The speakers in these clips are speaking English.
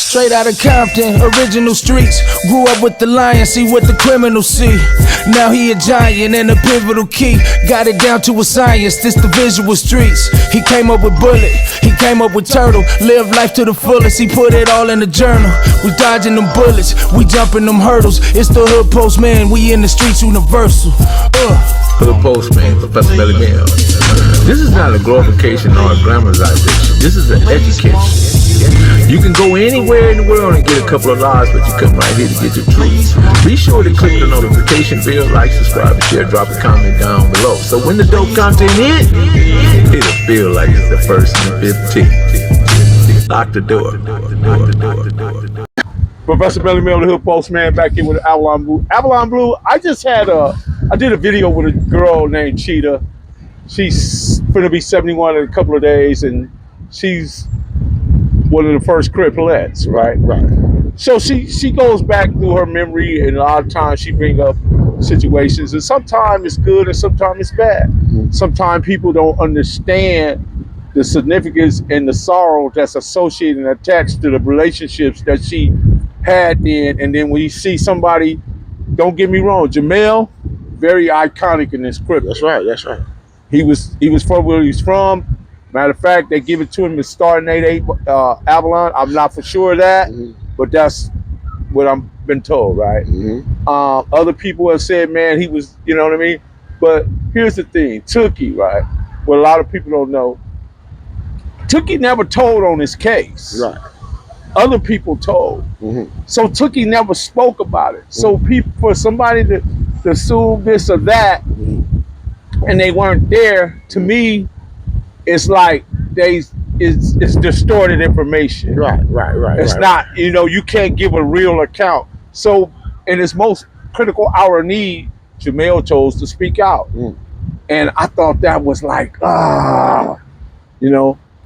Straight out of Compton, original streets. Grew up with the lion, see what the criminals see. Now he a giant and a pivotal key. Got it down to a science, this the visual streets. He came up with bullet, he came up with turtle. Live life to the fullest, he put it all in the journal. We dodging them bullets, we jumping them hurdles. It's the hood postman, we in the streets universal. Hood postman, Professor Belly Mail. This is not a glorification or a glamorization. This is an education. You can go anywhere in the world and get a couple of lives, but you come right here to get your truth. Be sure to click the notification bell, like, subscribe, and share. Drop a comment down below. So when the dope content hit, it'll feel like it's the first and 15th. Lock the door. Professor Belly Mail, the Hood Postman, back here with Avalon Blue. Avalon Blue, I did a video with a girl named Cheetah. She's gonna be 71 in a couple of days, and she's one of the first Cripplettes, right? Right. So she goes back through her memory, and a lot of times she brings up situations, and sometimes it's good and sometimes it's bad. Mm-hmm. Sometimes people don't understand the significance and the sorrow that's associated and attached to the relationships that she had then. And then when you see somebody, don't get me wrong, Jimel, very iconic in this script. That's right, that's right. He was from where he's from. Matter of fact, they give it to him as starting 88 Avalon. I'm not for sure of that, but that's what I've been told, right? Other people have said, man, he was, you know what I mean? But here's the thing, Tookie, right? What a lot of people don't know, Tookie never told on his case. Right. Other people told. So Tookie never spoke about it. So for somebody to assume this or that, and they weren't there, to me, it's like it's distorted information. Right. It's not, you can't give a real account. So in its most critical hour of need, Jimel chose to speak out. And I thought that was like,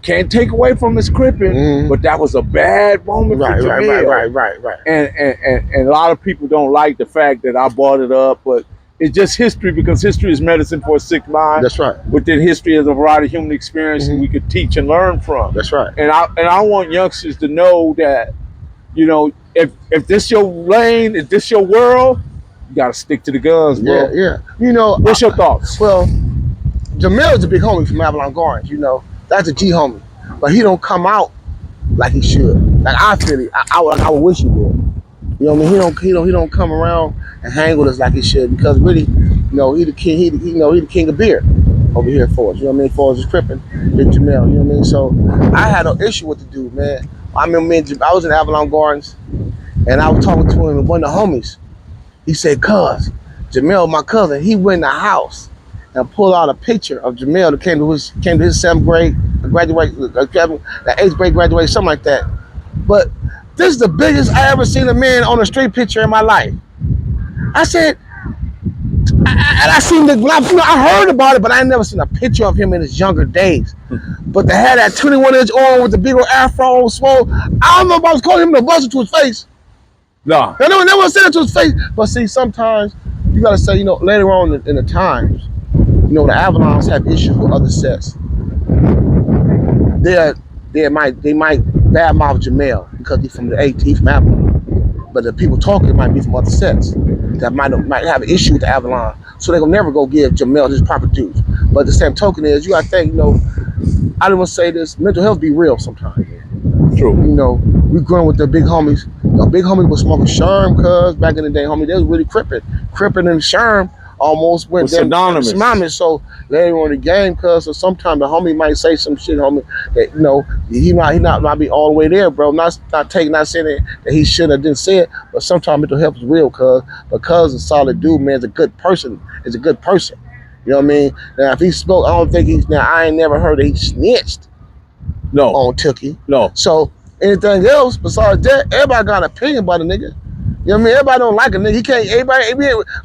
can't take away from his cripping, but that was a bad moment for Jimel. Right. And a lot of people don't like the fact that I brought it up, but it's just history, because history is medicine for a sick mind. That's right. Within history is a variety of human experiences we could teach and learn from. That's right. And I want youngsters to know that, if this your lane, if this your world, you gotta stick to the guns, bro. Yeah. What's your thoughts? Well, Jimel is a big homie from Avalon Gardens, That's a G homie. But he don't come out like he should. Like I feel it. I would wish he would. You know what I mean? He don't come around and hang with us like he should, because really, he the king. He the king of beer over here for us. You know what I mean? For us, is crippin', Big Jimel. You know what I mean? So I had no issue with the dude, man. I remember I was in Avalon Gardens, and I was talking to him, and one of the homies, he said, "Cuz Jimel, my cousin, he went in the house and pulled out a picture of Jimel that came to his 7th grade graduation, the 8th grade graduation, something like that. But this is the biggest I ever seen a man on a street picture in my life." I said, I seen I heard about it, but I ain't never seen a picture of him in his younger days. But to have that 21-inch on with the big old afro swole, I don't know if I was calling him the buzzer to his face. No. I never said it to his face. But see, sometimes you gotta say, later on in the times, the Avalons have issues with other sets. They might badmouth Jimel because he's from the AT, from Avalon. But the people talking might be from other sets that might have an issue with the Avalon. So they're gonna never go give Jimel his proper dues. But the same token is, you gotta think, I don't want to say this, mental health be real sometimes. True. We growing with the big homies. Big homies was smoking Sherm, cuz back in the day, homie, they was really crippin'. Crippin' and Sherm almost went synonymous. So later on in the game, cuz so sometimes the homie might say some shit, homie, that he might be all the way there, bro. Not saying that he should have didn't say it, but sometimes mental health is real, because a solid dude, man, is a good person. You know what I mean? Now if he spoke, I ain't never heard that he snitched. No. On Tookie. No. So anything else besides that, everybody got an opinion about a nigga. You know what I mean? Everybody don't like a nigga. He can't,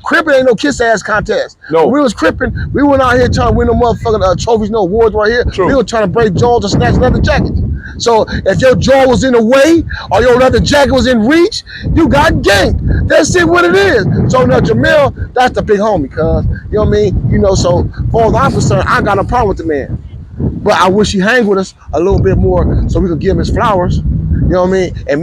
crippin' ain't no kiss ass contest. No. When we was crippin', we went out here trying to win no motherfucking trophies, no awards right here. True. We were trying to break jaws or snatch leather jackets. So if your jaw was in the way or your leather jacket was in reach, you got ganked. That's it, what it is. So now Jimel, that's the big homie, cuz. You know what I mean? So far as I'm concerned, I got no problem with the man. But I wish he hang with us a little bit more so we could give him his flowers. You know what I mean? And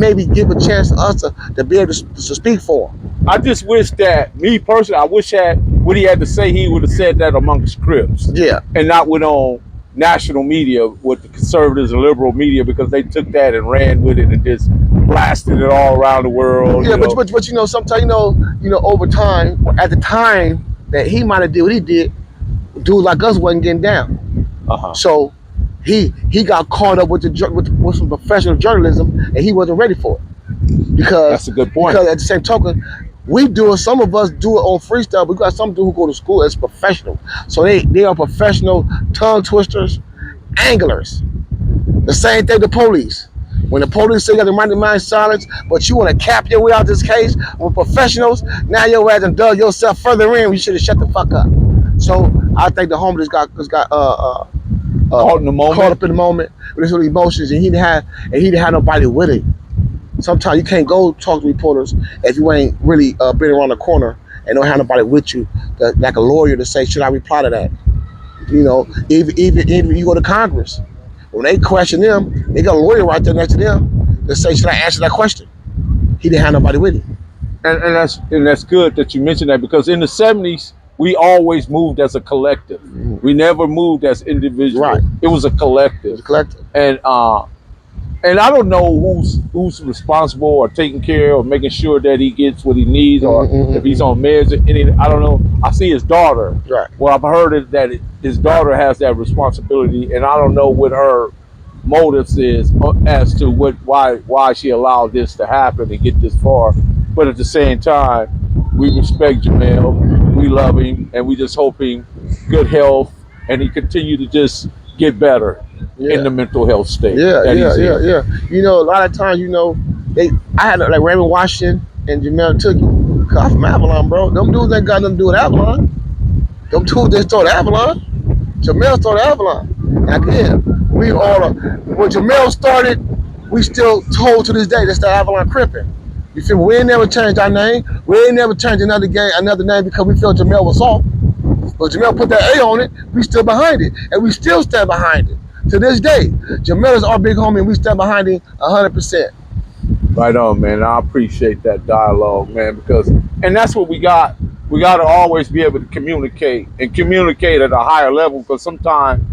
maybe give a chance to us to be able to speak for him. I just wish that, me personally, I wish that what he had to say, he would have said that amongst Crips. Yeah. And not went on national media with the conservatives and liberal media, because they took that and ran with it and just blasted it all around the world. Yeah, but you know, sometimes over time, at the time that he might have did what he did, dudes like us wasn't getting down. So he got caught up with some professional journalism, and he wasn't ready for it. Because that's a good point. Because at the same token, some of us do it on freestyle, but we got some dudes who go to school as professional. So they are professional tongue twisters, anglers. The same thing the police. When the police say you got to mind silence, but you want to cap your way out this case with professionals, now your ass and dug yourself further in. You should have shut the fuck up. So I think the homeless got caught in the moment, caught up in the moment with his emotions, and he didn't have nobody with it. Sometimes you can't go talk to reporters if you ain't really been around the corner and don't have nobody with you, like a lawyer, to say, should I reply to that? You know, even you go to Congress, when they question them, they got a lawyer right there next to them that say, should I answer that question? He didn't have nobody with him. And that's good that you mentioned that, because in the 70s, we always moved as a collective. We never moved as individuals. Right. It was a collective. It was a collective. And I don't know who's responsible or taking care or making sure that he gets what he needs, or if he's on meds or anything. I don't know. I see his daughter. Right. Well, I've heard that his daughter has that responsibility, and I don't know what her motives is as to why she allowed this to happen and get this far. But at the same time, we respect Jimel, we love him, and we just hope him good health, and he continue to just get better in the mental health state. Yeah. You know, a lot of times, I had like Raymond Washington and Jamel Tookie. I'm from Avalon, bro. Them dudes ain't got nothing to do with Avalon. Them dudes that started Avalon. Jamel started Avalon. Again, when Jamel started, we still told to this day that's the Avalon Crippin'. You feel me? We ain't never changed our name. We ain't never changed another name because we felt Jamel was soft. But Jamel put that A on it, we still behind it. And we still stand behind it. To this day, Jamel is our big homie, and we stand behind him 100%. Right on, man. I appreciate that dialogue, man, and that's what we got. We got to always be able to communicate at a higher level, because sometimes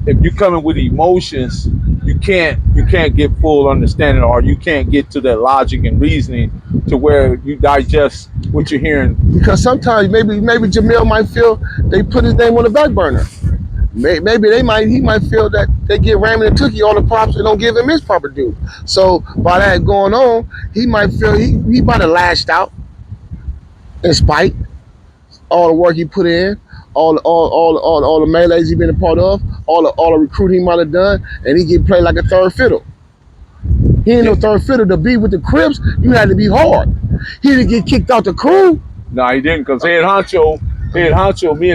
if you're coming with emotions, you can't get full understanding, or you can't get to that logic and reasoning to where you digest what you're hearing. Because sometimes maybe Jamel might feel they put his name on the back burner. Maybe he might feel that they give Raymond and Tookie all the props and don't give him his proper due. So by that going on, he might feel he might have lashed out in spite all the work he put in, all the melees he been a part of, all the recruiting he might have done, and he get played like a third fiddle. He ain't no third fiddle. To be with the Crips, you had to be hard. He didn't get kicked out the crew. No, he didn't, because me and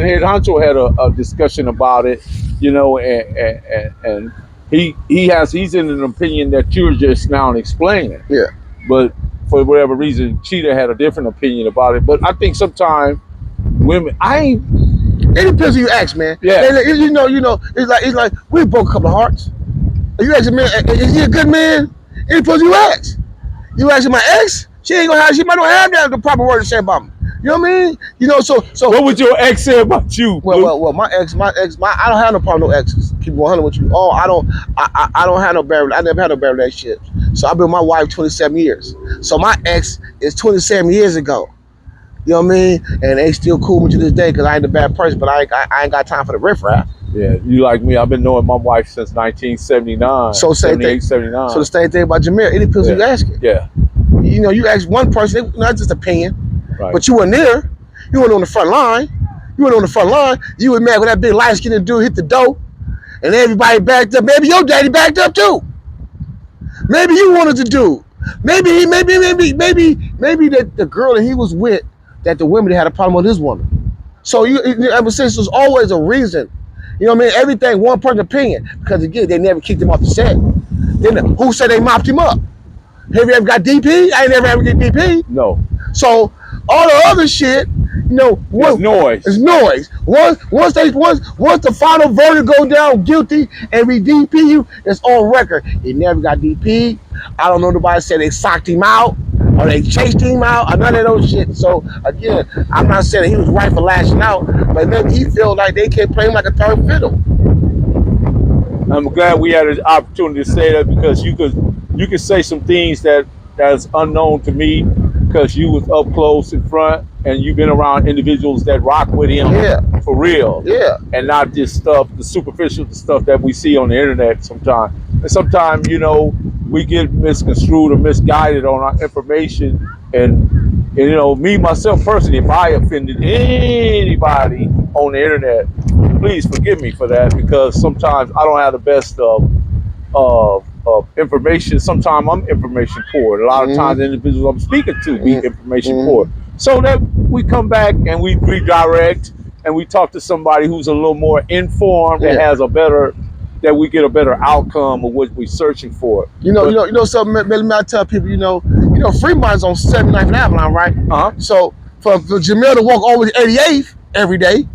Head Honcho had a discussion about it, and he's in an opinion that you're just now explaining. Yeah. But for whatever reason, Cheetah had a different opinion about it. But I think sometimes women, it depends who you ask, man. Yeah. It's like we broke a couple of hearts. You ask a man, is he a good man? It depends who you ask. You ask my ex, she might not have the proper word to say about me. You know what I mean? So what would your ex say about you? Well, my ex, I don't have no problem with no exes. Keep 100 with you. I don't have no bad. I never had no bad relationships. So I've been with my wife 27 years. So my ex is 27 years ago. You know what I mean? And they still cool with you to this day because I ain't a bad person, but I ain't got time for the riffraff. Yeah, you like me. I've been knowing my wife since 1979. So same thing. 79. So the same thing about Jamel. It depends who you asking. Yeah. You ask one person, not just opinion, right. But you weren't there. You weren't on the front line. You were mad when that big light-skinned dude hit the door, and everybody backed up. Maybe your daddy backed up too. Maybe you wanted to do. Maybe that the girl that he was with, that the women had a problem with his woman. So ever since there's always a reason. You know what I mean? Everything one person's opinion, because again, they never kicked him off the set. Then who said they mopped him up? Have you ever got DP? I ain't never ever get DP. No. So all the other shit, You know what? It's noise. It's noise. Once the final verdict go down guilty and we DP you, it's on record. He never got DP. I don't know nobody said they socked him out or they chased him out or none of those shit. So again, I'm not saying that he was right for lashing out, but maybe he felt like they kept playing like a third fiddle. I'm glad we had an opportunity to say that because you could say some things that's unknown to me because you was up close in front and you've been around individuals that rock with him for real. Yeah. And not this stuff, the superficial stuff that we see on the internet sometimes. And sometimes, you know, we get misconstrued or misguided on our information. And you know, me, myself personally, if I offended anybody on the internet, please forgive me for that because sometimes I don't have the best of information. Sometimes I'm information poor. A lot of times the individuals I'm speaking to be information poor. So that we come back and we redirect and we talk to somebody who's a little more informed and has that we get a better outcome of what we're searching for. You know something, let me tell people, you know, Fremont's on 79th and Avalon, right? So for Jimel to walk over to 88th every day,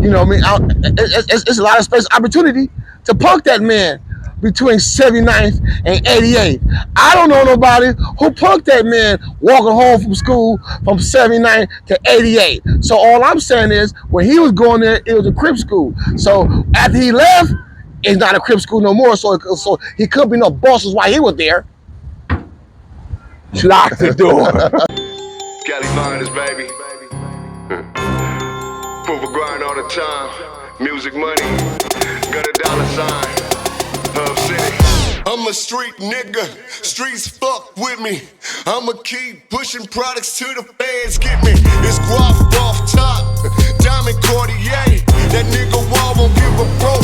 you know what I mean? It's a lot of space opportunity to park that man between 79th and 88th. I don't know nobody who parked that man walking home from school from 79th to 88th. So all I'm saying is when he was going there, it was a crib school. So after he left, it's not a crib school no more. So he couldn't be no bosses while he was there. Lock the door. Cali Finest, baby. Proof of grind all the time. Music money. Got a dollar sign. Hub City. I'm a street nigga. Streets fuck with me. I'ma keep pushing products till the fans get me. It's guap off top. Diamond Cartier. That nigga wall won't give a broke